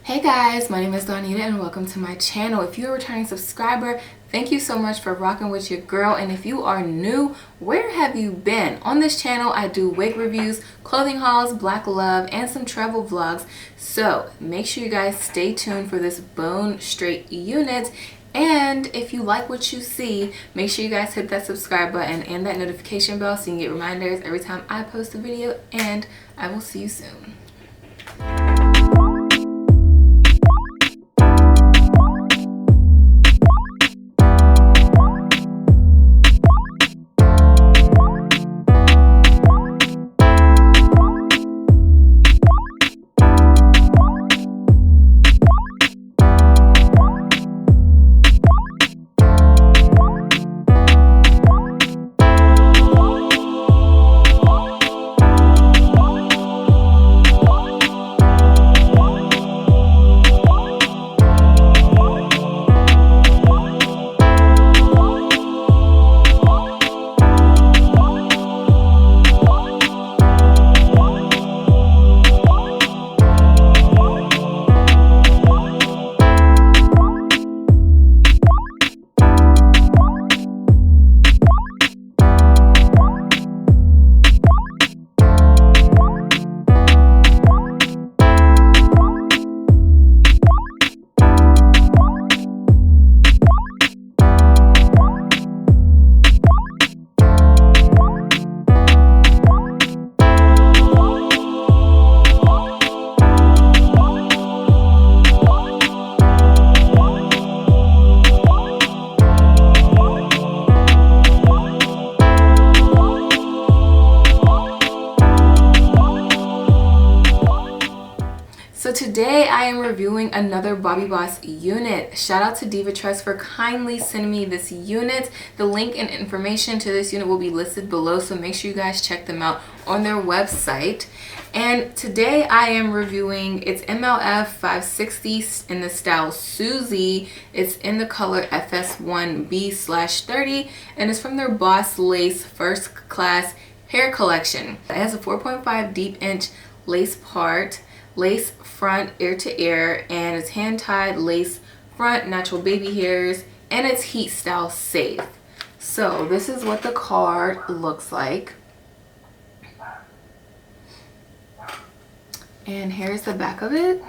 Hey guys, my name is Donita and welcome to my channel. If you're a returning subscriber, thank you so much for rocking with your girl. And if you are new, where have you been? On this channel, I do wig reviews, clothing hauls, black love, and some travel vlogs. So make sure you guys stay tuned for this bone straight unit. And if you like what you see, make sure you guys hit that subscribe button and that notification bell so you can get reminders every time I post a video. And I will see you soon. So today I am reviewing another Bobbi Boss unit. Shout out to Divatress for kindly sending me this unit. The link and information to this unit will be listed below, so make sure you guys check them out on their website. And today I am reviewing, it's MLF560 in the style Suzie. It's in the color FS1B/30 and it's from their Boss Lace First Class Hair Collection. It has a 4.5 deep inch lace part, lace front ear to ear, and it's hand tied lace front, natural baby hairs, and it's heat style safe. So this is what the card looks like, and here's the back of it.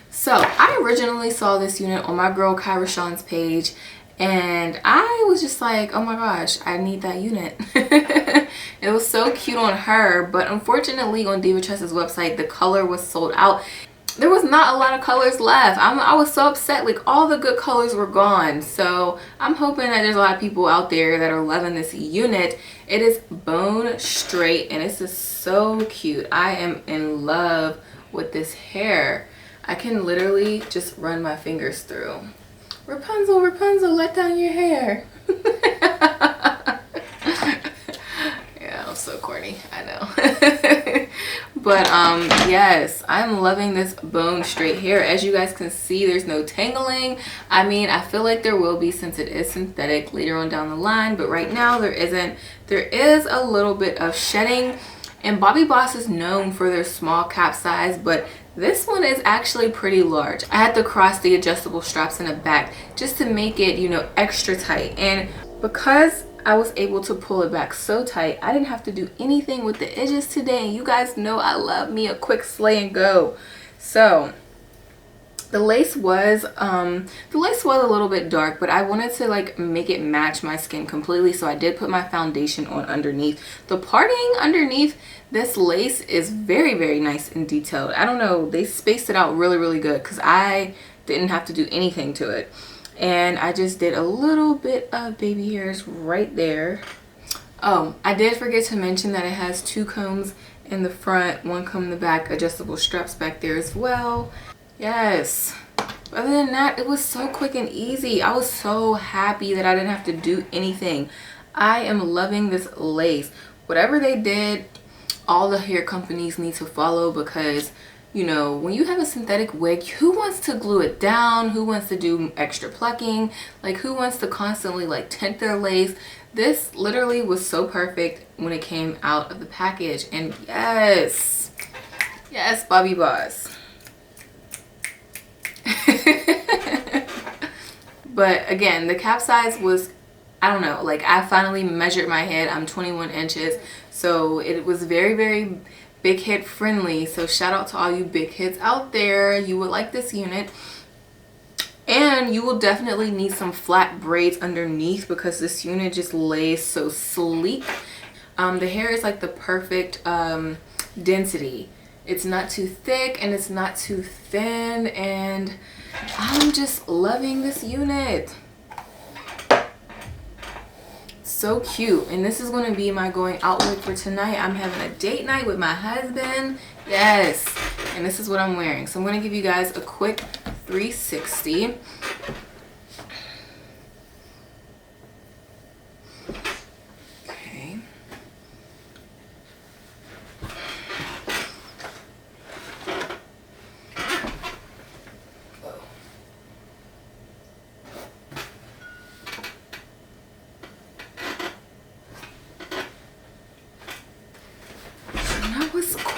So I originally saw this unit on my girl Kyra Sean's page, and I was just like, oh my gosh, I need that unit. It was so cute on her, but unfortunately on Divatress's website, the color was sold out. There was not a lot of colors left. I was so upset, like all the good colors were gone. So I'm hoping that there's a lot of people out there that are loving this unit. It is bone straight and it's just so cute. I am in love with this hair. I can literally just run my fingers through. Rapunzel, Rapunzel, let down your hair. Yeah, I'm so corny, I know. But yes, I'm loving this bone straight hair. As you guys can see, there's no tangling. I mean, I feel like there will be since it is synthetic later on down the line, but right now there isn't. There is a little bit of shedding, and Bobbi Boss is known for their small cap size, but this one is actually pretty large. I had to cross the adjustable straps in the back just to make it, you know, extra tight. And because I was able to pull it back so tight, I didn't have to do anything with the edges today. And you guys know I love me a quick slay and go. So the lace was a little bit dark, but I wanted to like make it match my skin completely, so I did put my foundation on underneath. The parting underneath this lace is very, very nice and detailed. I don't know, they spaced it out really good because I didn't have to do anything to it. And I just did a little bit of baby hairs right there. Oh, I did forget to mention that it has 2 combs in the front, 1 comb in the back, adjustable straps back there as well. Yes. Other than that, it was so quick and easy. I was so happy that I didn't have to do anything. I am loving this lace. Whatever they did, all the hair companies need to follow, because you know, when you have a synthetic wig, who wants to glue it down? Who wants to do extra plucking? Like, who wants to constantly like tint their lace? This literally was so perfect when it came out of the package. And yes, Yes, Bobbi Boss. But again, the cap size was, I don't know, like I finally measured my head. I'm 21 inches. So it was very, very big head friendly. So shout out to all you big heads out there. You would like this unit. And you will definitely need some flat braids underneath because this unit just lays so sleek. The hair is like the perfect density. It's not too thick and it's not too thin, and I'm just loving this unit. So cute. And this is going to be my going out look for tonight. I'm having a date night with my husband. Yes. And this is what I'm wearing. So I'm going to give you guys a quick 360.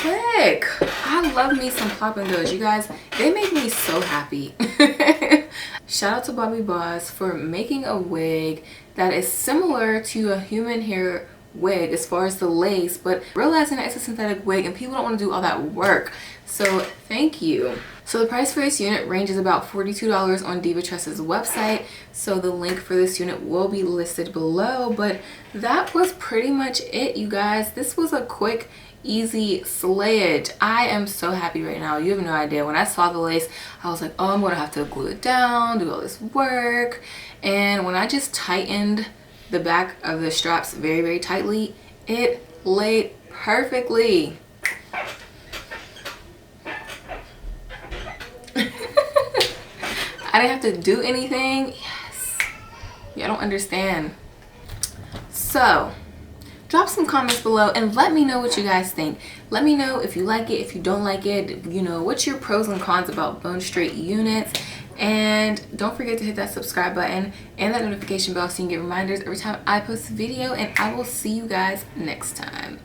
Quick. I love me some pop and goes, you guys. They make me so happy. Shout out to Bobbi Boss for making a wig that is similar to a human hair wig as far as the lace, but realizing that it's a synthetic wig and people don't want to do all that work. So thank you. So the price for this unit ranges about $42 on Divatress's website. So the link for this unit will be listed below. But that was pretty much it, you guys. This was a quick, easy slayage. I am so happy right now. You have no idea. When I saw the lace, I was like, oh, I'm gonna have to glue it down, do all this work. And when I just tightened the back of the straps very, very tightly, it laid perfectly. I didn't have to do anything. Yes. Y'all don't understand. So drop some comments below and let me know what you guys think. Let me know if you like it, if you don't like it, you know, what's your pros and cons about bone straight units. And don't forget to hit that subscribe button and that notification bell so you can get reminders every time I post a video, and I will see you guys next time.